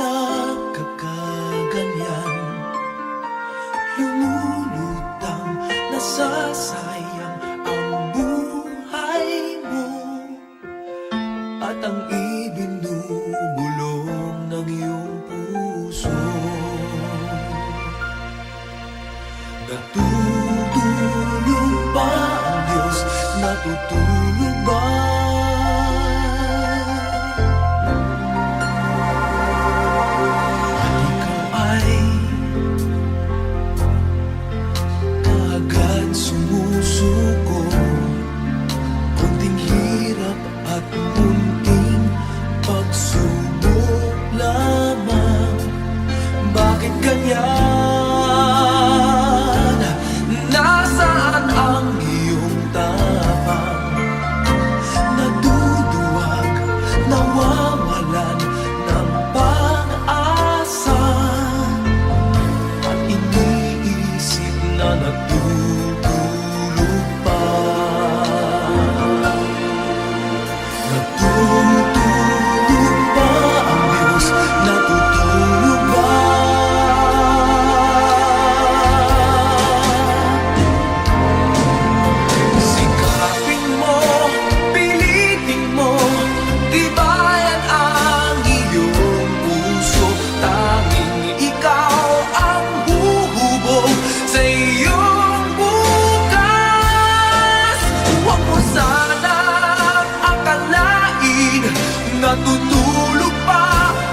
nagkakaganyan, lumulutang nasasayang ang buhay mo at ang ibinubulong ng iyong puso. Natutulog ba ang Diyos? Natutulog ba? At ikaw ay kaagad sumusuko, kunting hirap at munting pagsubok lamang. Bakit ganyan? Nasaan ang iyong tapang? Naduduwag, nawawalan ng pag-asa, at iniisip na natutulog pa. Natutulog ba ang Diyos? Natutulog ba? Sikapin mo, pilitin mo, tibayan ang iyong puso. Tanging ikaw ang huhubog sa iyong bukas. Huwag mo sanang akalain natutulog pa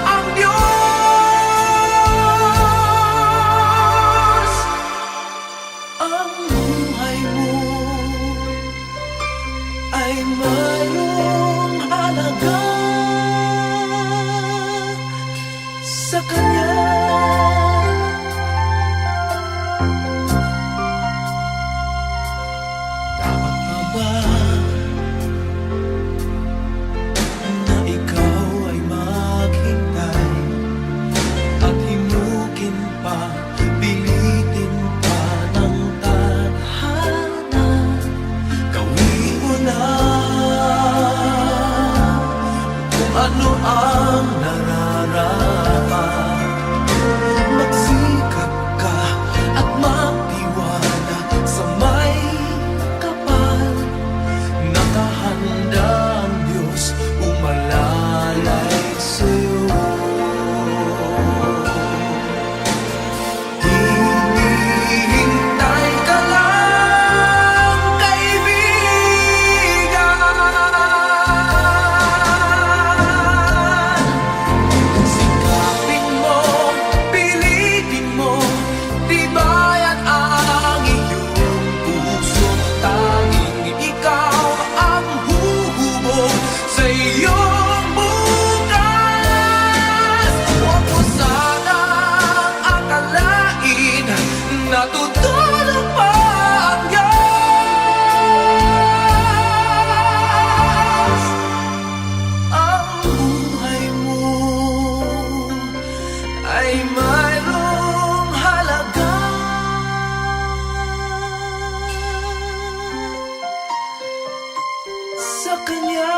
ang Diyos. Ang buhay mo ay mayroong halaga sa Kanya. Dapat na ba na ikaw ay maghintay at himukin pa, pilitin pa ng tadhana? Gawin mo na kung ano ang nararapat. Magsikap ka at magtiwala sa may kapal. Nakahanda ang Diyos umalalay sa'yo. Hinihintay ka lang, kaibigan. Sikapin mo, pilitin mo, tibayan ang iyong puso. Tanging ikaw ang huhubog sa iyong bukas. Huwag mo sanang akalain natutulog pa ang Diyos. Ang buhay mo ay mayroong halaga sa Kanya.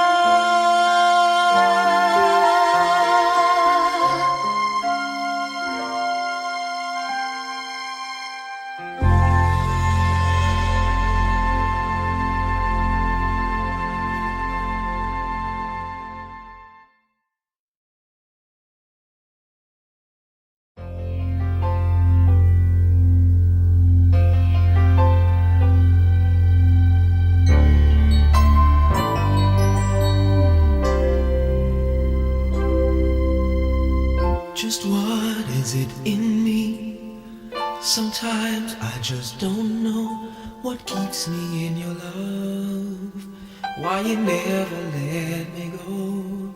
Just what is it in me? Sometimes I just don't know what keeps me in your love, why you never let me go.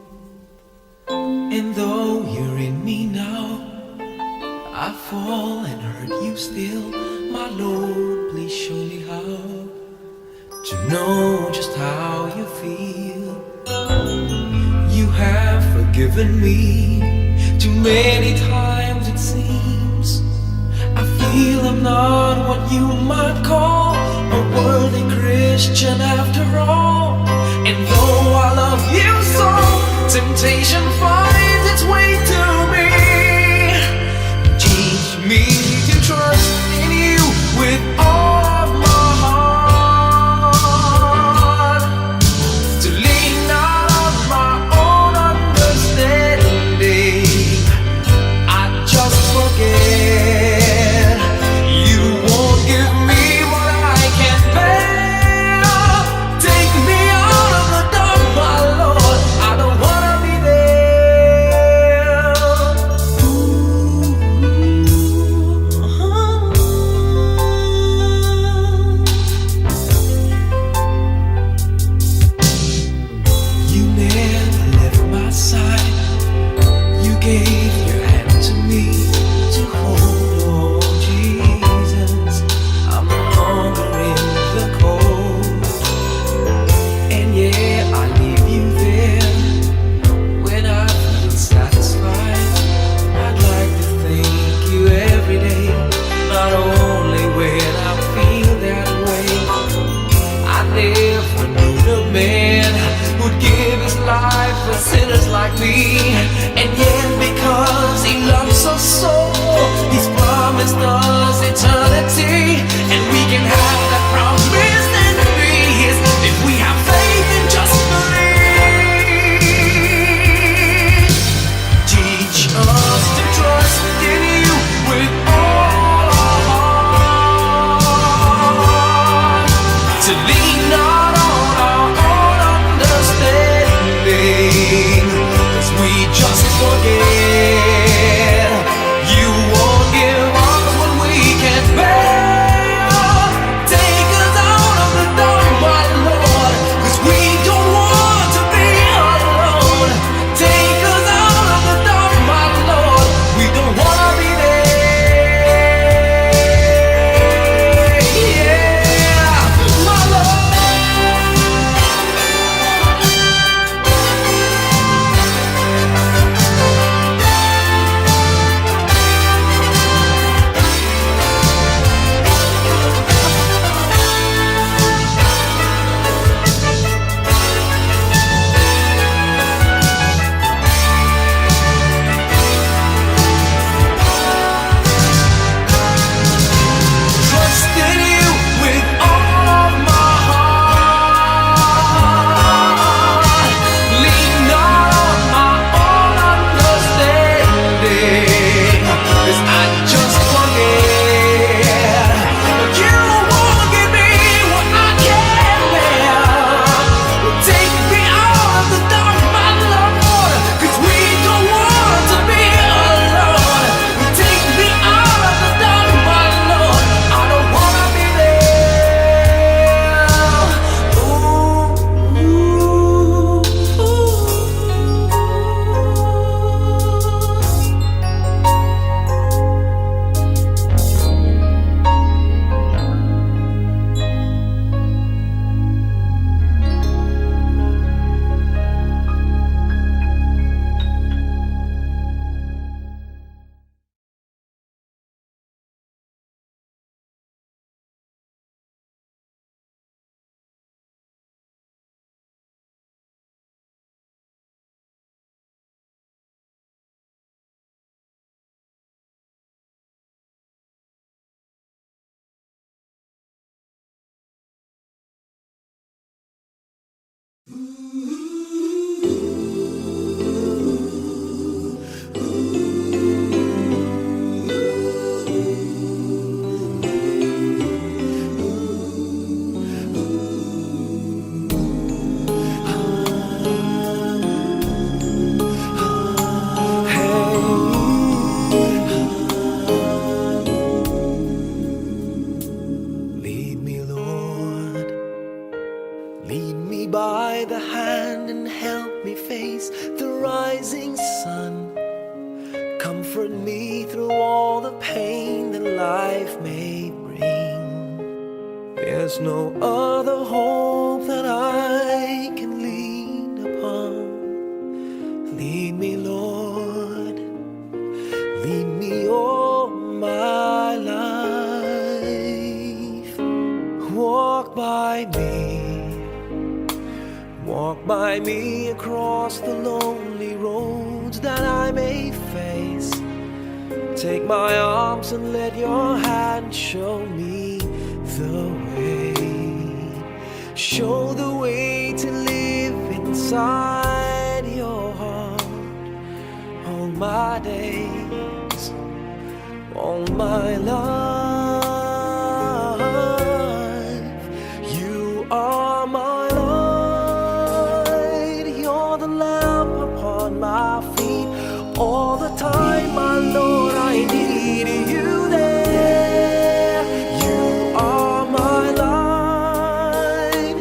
And though you're in me now, I fall and hurt you still. My Lord, please show me how to know just how you feel. You have forgiven me too many times, it seems. I feel I'm not what you might call a worthy Christian after all. And though I love you so, temptation finds its way to me. Lead me, Lord. Lead me by the hand and help me face the rising sun. Comfort me through all the pain that life may bring. There's no other hope that I can lean upon. Lead me, Lord. Lead me all my life. Walk by me across the lonely roads that I may face. Take my arms and let your hand show me the way. Show the way to live inside your heart all my days, all my life. You are my light, you're the lamp upon my feet. All the time, my Lord, I need you there. You are my light,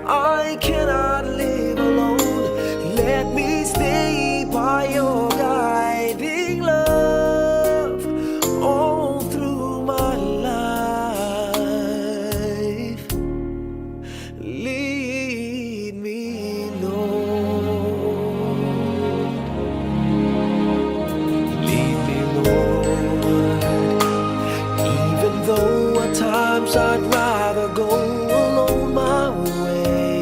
I cannot live alone. Let me stay by your guiding love all through my life. Lead me, Lord. Lead me, Lord. Even though at times I'd rather go alone my way,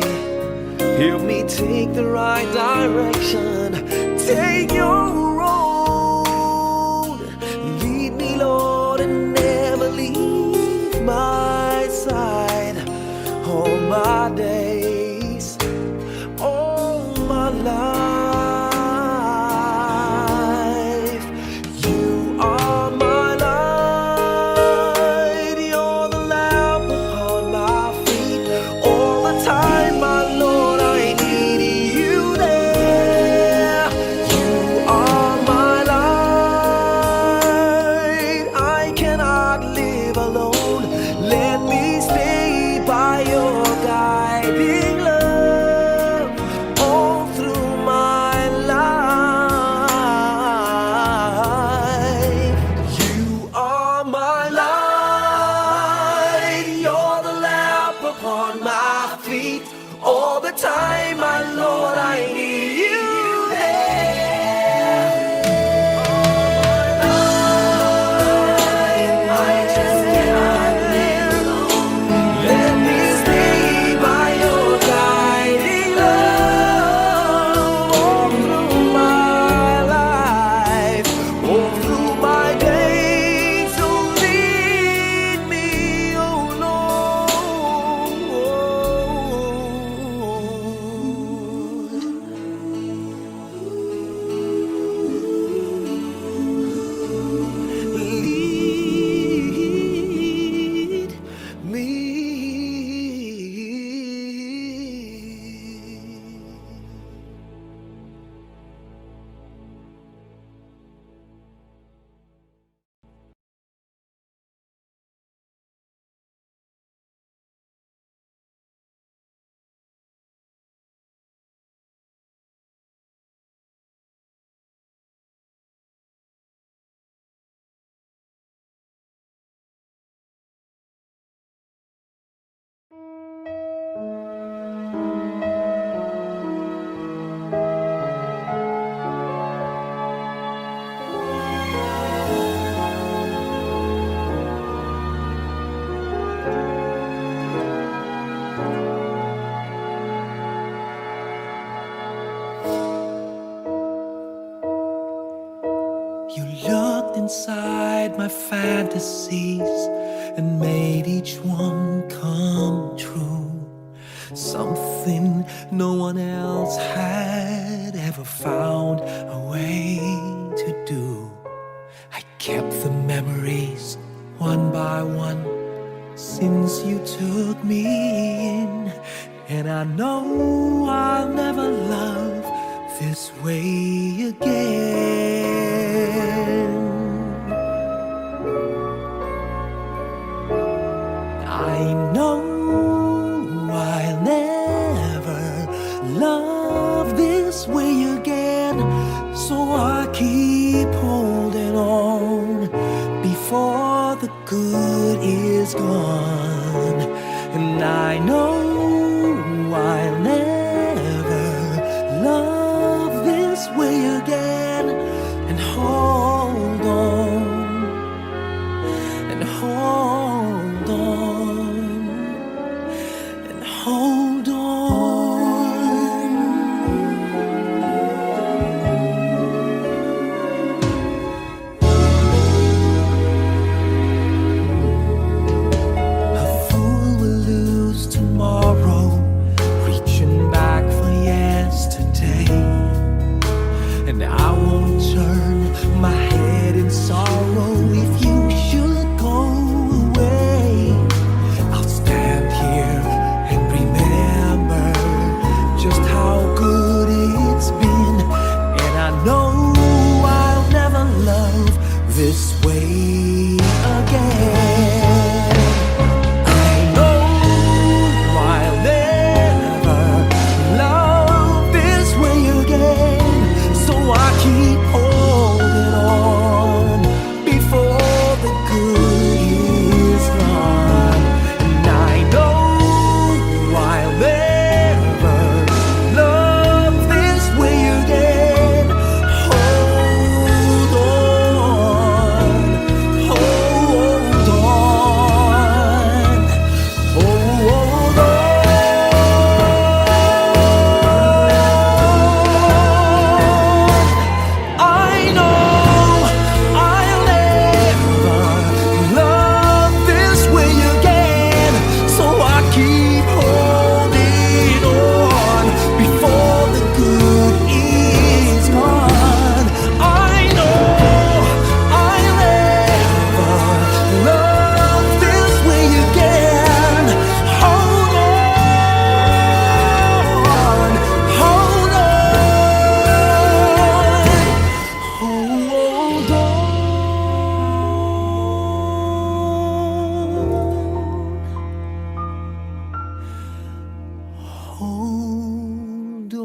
help me take the right direction. Take your road. Lead me, Lord, and never leave my side. All my days, all my life. You are my light, you're the lamp upon my feet. All the time, my Lord, I need you there. You are my light, I cannot live alone. Let me stay by your guiding love all through my life. You are my light, you're the lamp upon my feet. All the time, my Lord, I need you there. I just cannot live alone. Let me stay by your guiding love all through my life, all through my days. So lead me, oh Lord. Lead me. You looked inside my fantasies and made each one come true. something no one else had ever found a way to do. I kept the memories one by one since you took me in, and I know I'll never love this way again. I know I'll never love this way again, so I keep holding on before the good is gone. And I know I'll never love this way again, and hold on, and hold on, and hold on. A fool will lose tomorrow, reaching back for yesterday, and I won't turn my head in sorrow if you should go away. I'll stand here and remember just how good it's been, and I know I'll never love this way again. I know I'll never love this way again, so I keep holding on before the good is gone. And I know I'll never love this way again. Hold on, hold on, hold on. I know I'll never love this way again, so I keep holding on before the good is gone. I know I'll never love this way again. Hold on, hold on, hold on. Hold on.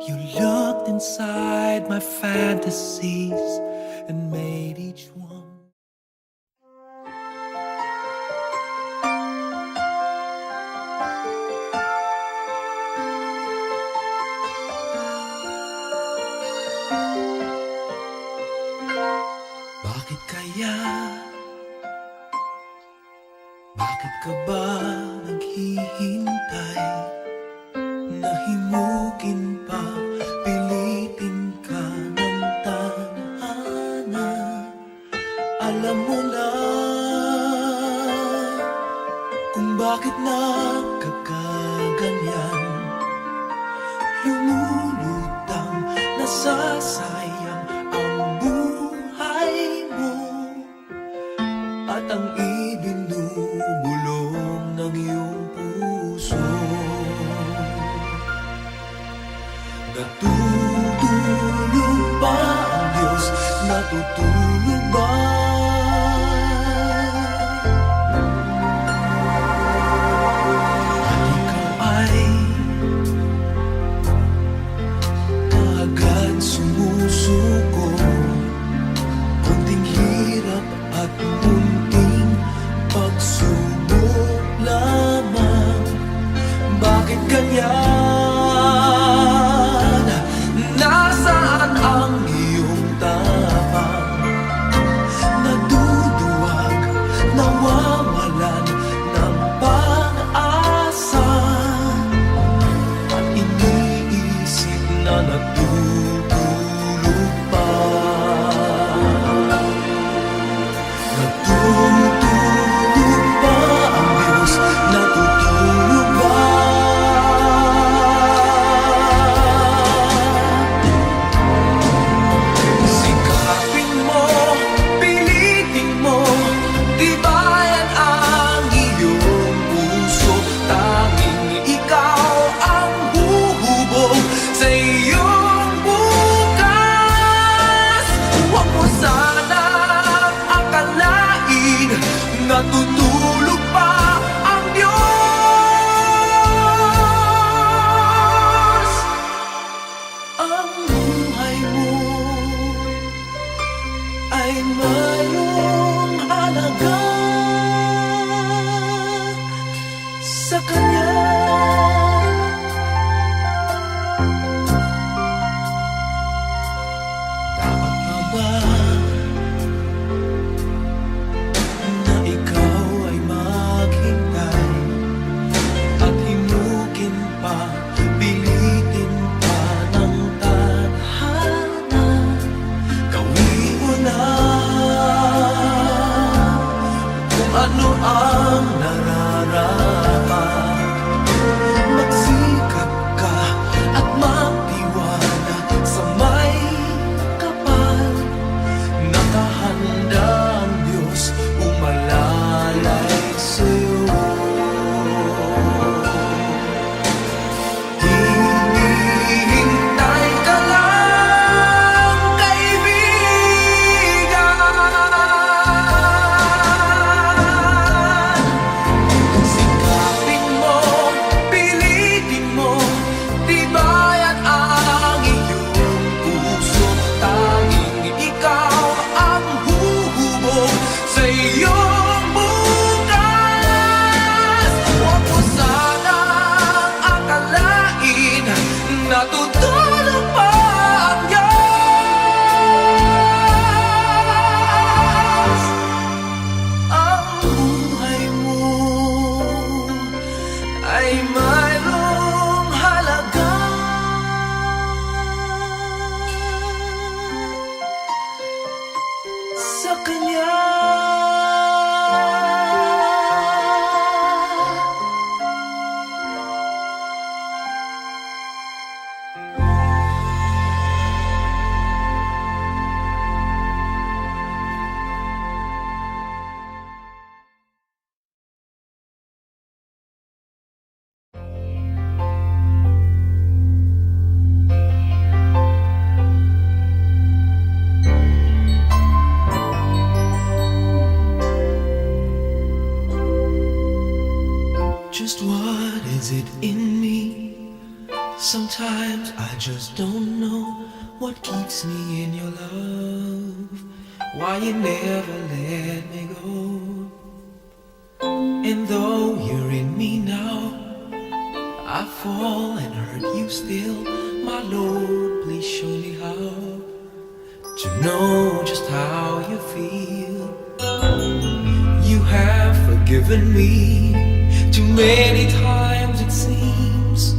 You looked inside my fantasies and made each one. Bakit kaya? Bakit ka ba naghihintay? Nahimukin pa, pilitin ka ng tadhana. Alam mo na kung bakit nagkakaganyan. Lumulutang, nasasayang ang buhay mo, at ang ibinubulong ng iyong puso. Natutulog ba ang Diyos? Natutulog ba natutulog pa. Natutulog pa ang Diyos, natutulog ba? Sikapin mo, pilitin mo, tibayan ang iyong puso. Tanging ikaw ang huhubog sa iyong bukas. Huwag mo sanang akalain natutulog pa ang Diyos. Ang buhay mo ay mayroong halaga sa Kanya. Dapat pa ba na ikaw ay maghintay at himukin pa, pilitin pa ng tadhana? Gawin mo na kung ano ang nararapat. Magsikap ka at magtiwala sa may kapal. Nakahanda ang Diyos umalalay sa'yo. Hinihintay ka lang, kaibigan. Sikapin mo, pilitin mo, tibayan ang iyong puso. Tanging ikaw ang huhubog sa iyong bukas. Huwag mo sanang akalain natutulog pa ang Diyos. Ang buhay mo ay mayroong halaga sa Kanya. Just what is it in me? Sometimes I just don't know what keeps me in your love. Why you never let me go. And though you're in me now, I fall and hurt you still. My Lord, please show me how to know just how you feel. You have forgiven me too many times, it seems.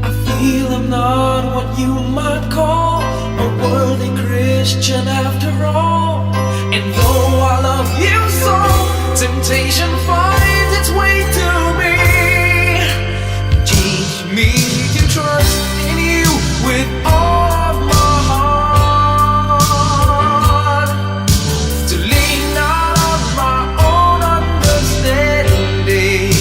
I feel I'm not what you might call a worthy Christian after all. And though I love you so, temptation finds its way to me. Teach me to trust in you with all of my heart, to lean not on my own understanding.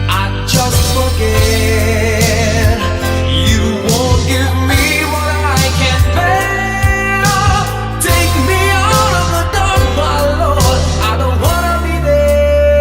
I just forget you won't give me what I can't bear. Take me out of the dark, my Lord. I don't wanna be there.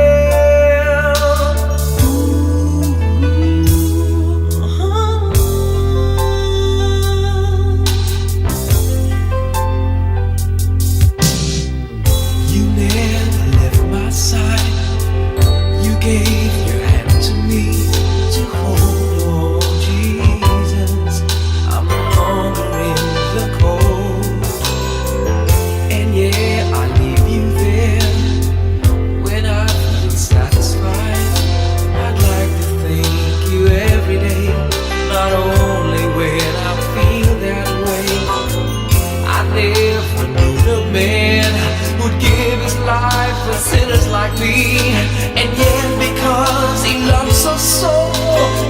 like me. And yet because He loves us so,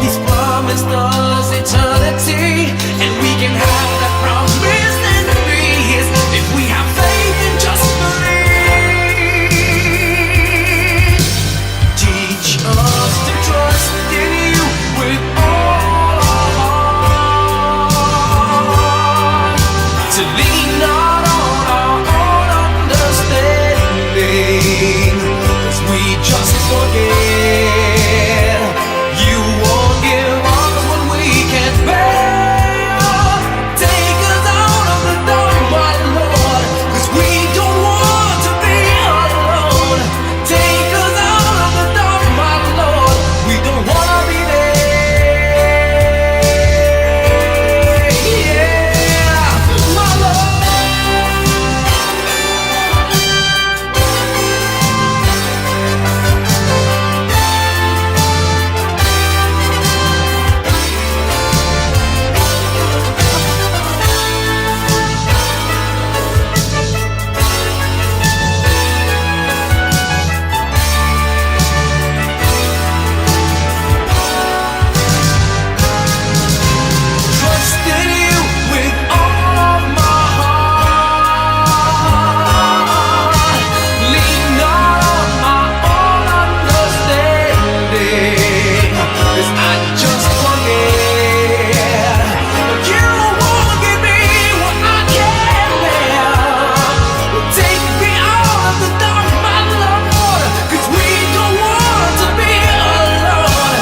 He's promised us eternity. And we can have that promise and peace if we have faith and just believe. Teach us to trust in You with all our heart, to lean not on our own understanding, 'cause we just forget You won't give us what we can't bear. Take us out of the dark, my Lord, 'cause we don't want to be alone. Take us out of the dark, my Lord, we don't want to be there. Yeah, my Lord. Trust in You with all of my heart. Lean not on my own understanding, 'cause I just forget You won't give me what I can't bear. Take me out of the dark, my Lord, 'cause we don't want to be alone.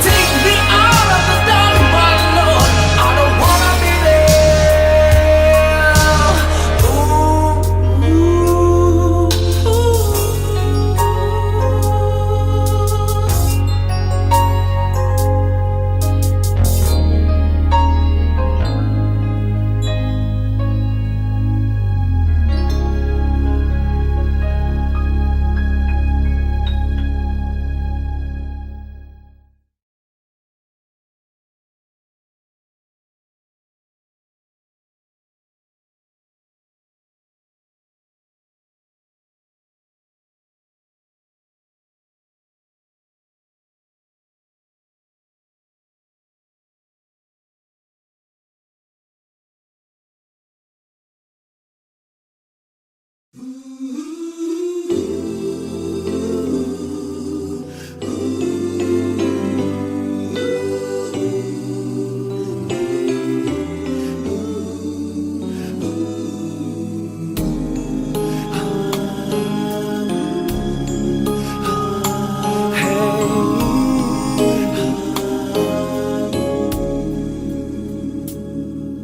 Take me out of the dark, my Lord, I don't wanna be there. Ooh,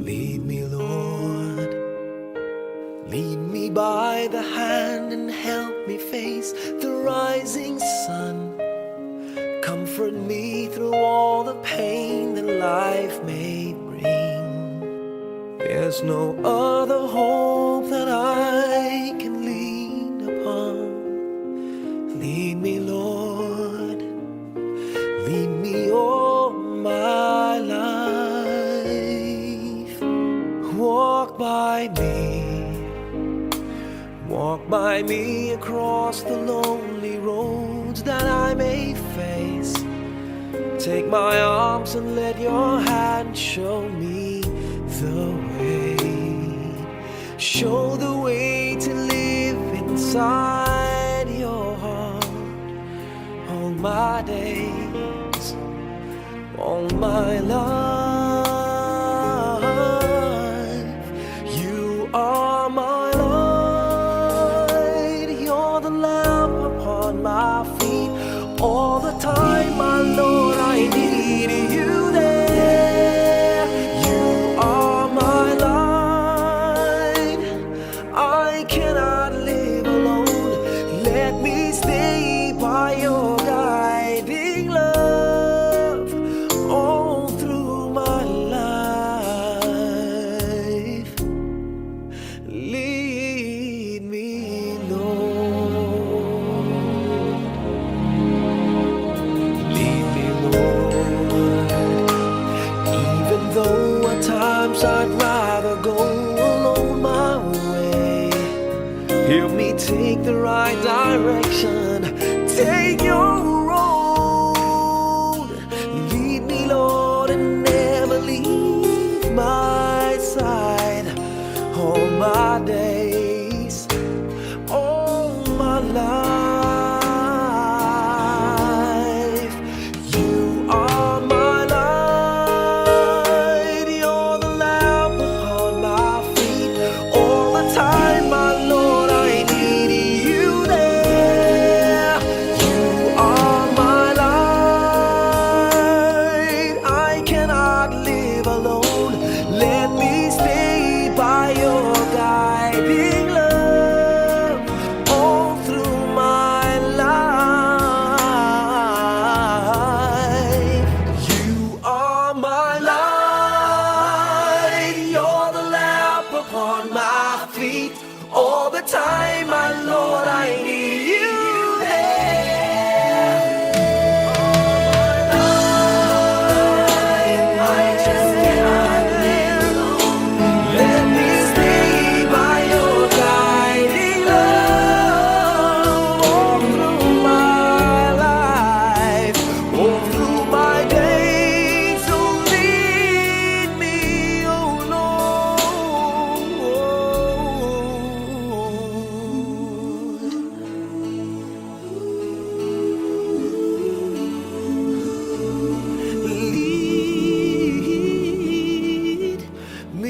lead me, Lord. Lead me by the hand and help me face the rising sun. Comfort me through all the pain that life may bring. There's no other hope that I can lean upon. Lead me, Lord. Lead me all my life. Walk by me. Walk by me across the lonely roads that I may face. Take my arms and let Your hand show me the way. Show the way to live inside Your heart all my days, all my life. You are my light, You're the lamp upon my feet. All the time, my Lord, I need You there. You are my light, I cannot live alone. Let me stay by Your guiding love all through my life. Lead me, Lord. Lead me, Lord. Even though at times I'd rather go alone my way, help me take the right direction take your road. Lead me, Lord, and never leave my side. All my days, all my life, you are my light. You're the lamp upon my feet. All the time, my Lord, I need you there. You are my light. I cannot live alone. Let me stay by your guiding love all through my life. You are my light. You're the lamp upon my feet. All the time, my Lord, I need you there. I just cannot live alone. Let me stay by your guiding love all through my life, all through my days. So lead me, oh Lord. Lead me.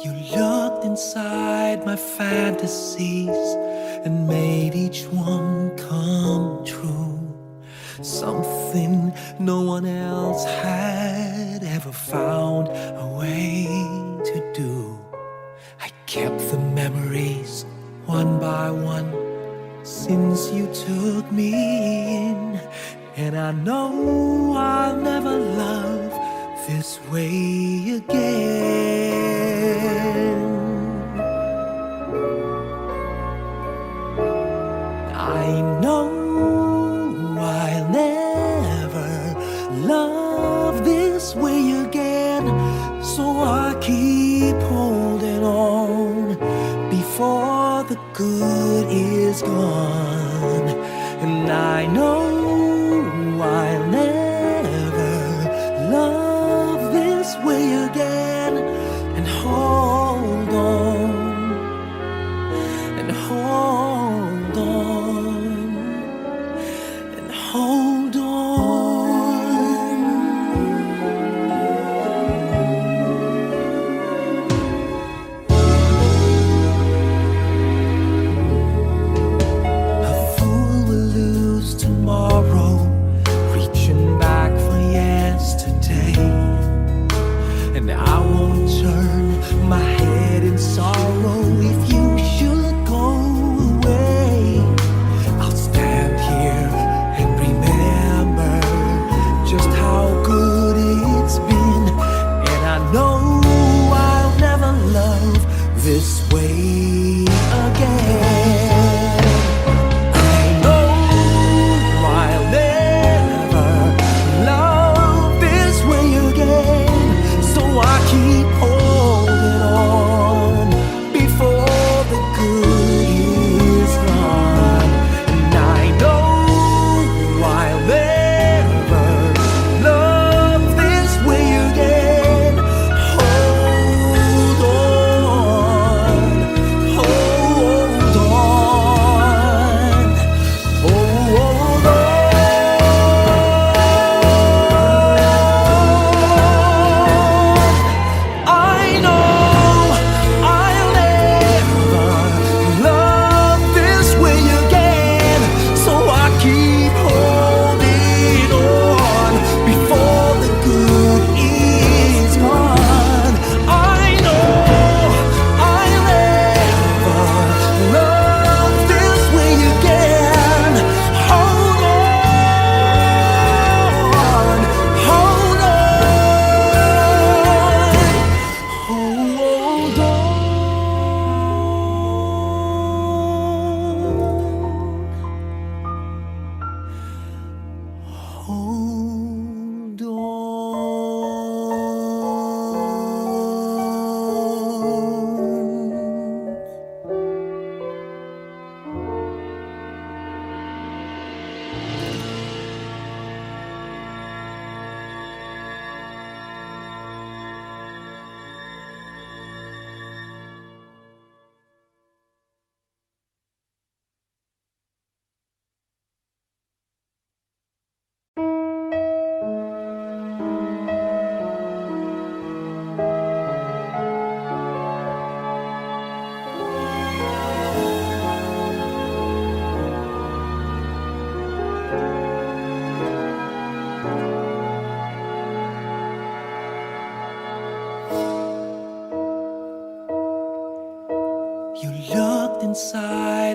You looked inside my fantasies and made each one come true. Something no one else had ever found a way to do. I kept the memories one by one since you took me in, and I know I'll never love this way again. I know I'll never love this way again, so I keep holding on before the good is gone. And I know I'll never love this way again, and hold on, and hold on, and hold on. A fool will lose tomorrow, reaching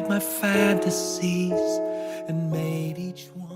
inside my fantasies and made each one.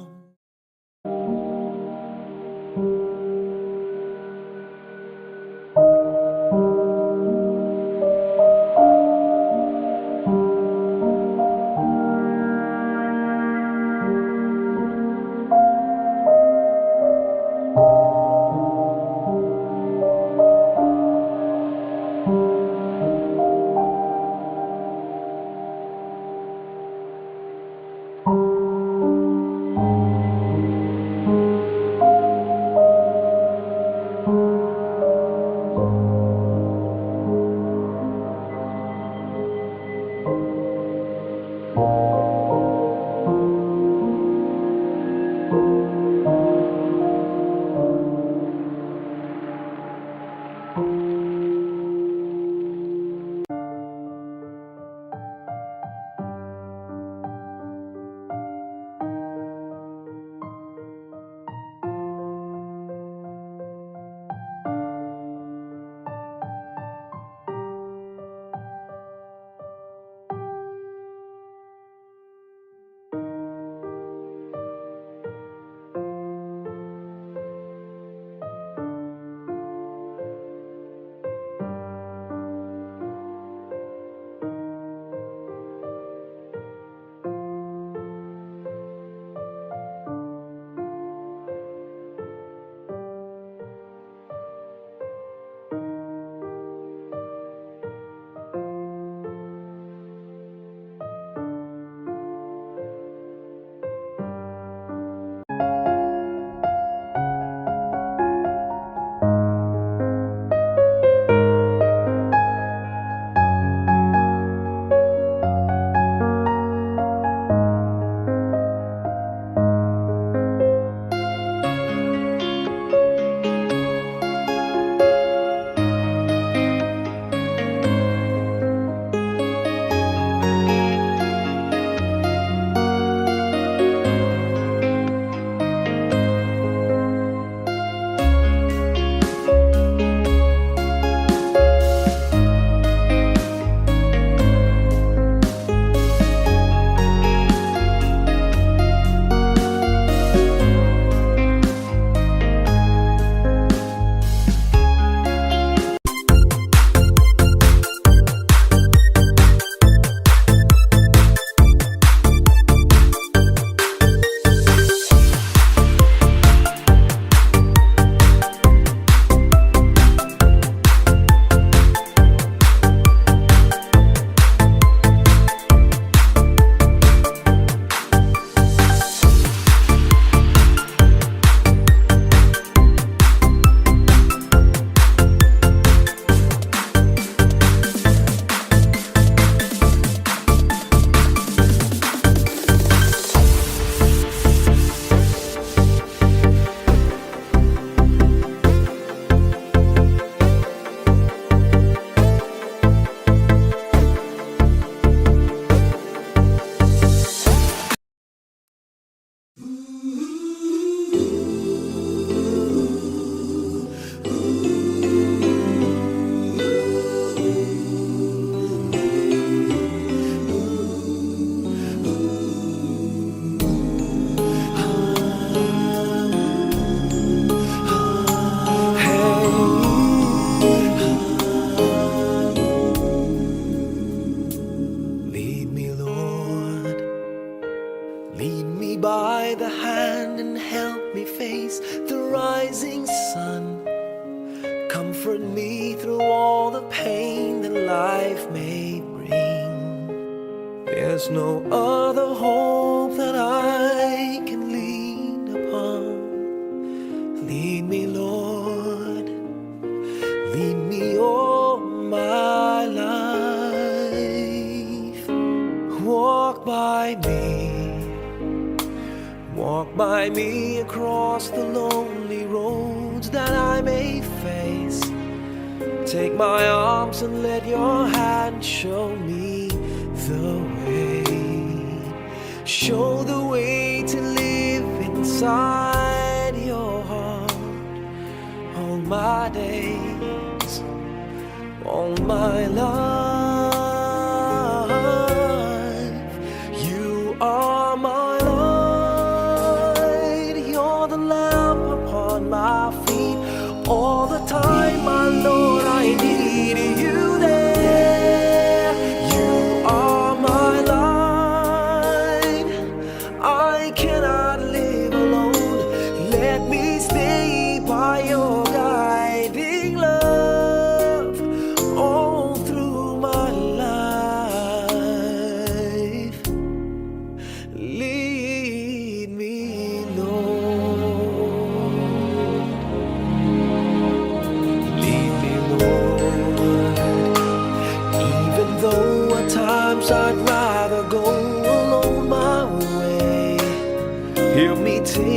By the hand and help me face the rising sun. Comfort me through all the pain that life may bring. There's no other hope that I can lean upon. Lead me, Lord, lead me all my life. Walk by me. Walk by me across the lonely roads that I may face. Take my arms and let your hand show me the way. Show the way to live inside your heart. All my days, all my life,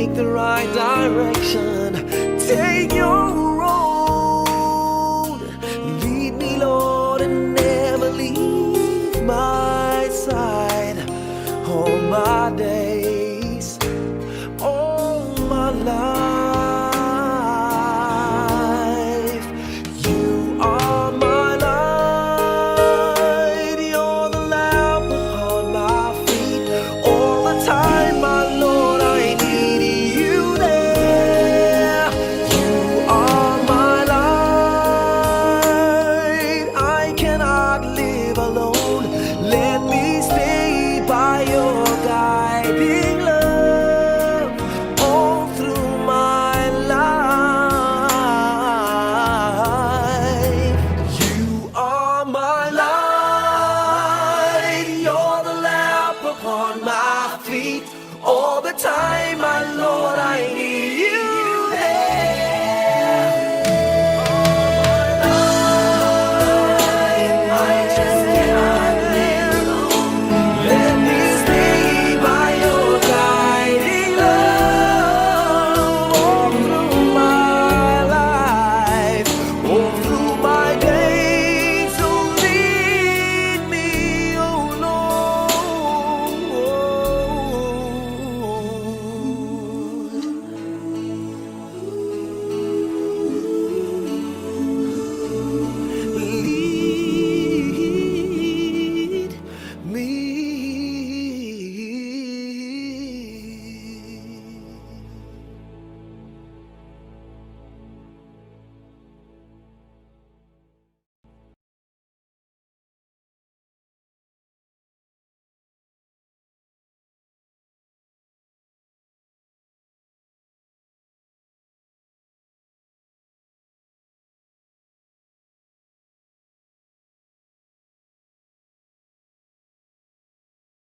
take the right direction. Take your road. Lead me, Lord, and never leave my side. All my days, all my life, you are my light. You're the lamp upon my feet. All the time, my Lord, I need you there. You are my light. I cannot live alone. Let me stay by your guiding love all through my life. You are my light. You're the lamp upon my feet. All the time, my Lord, I need you.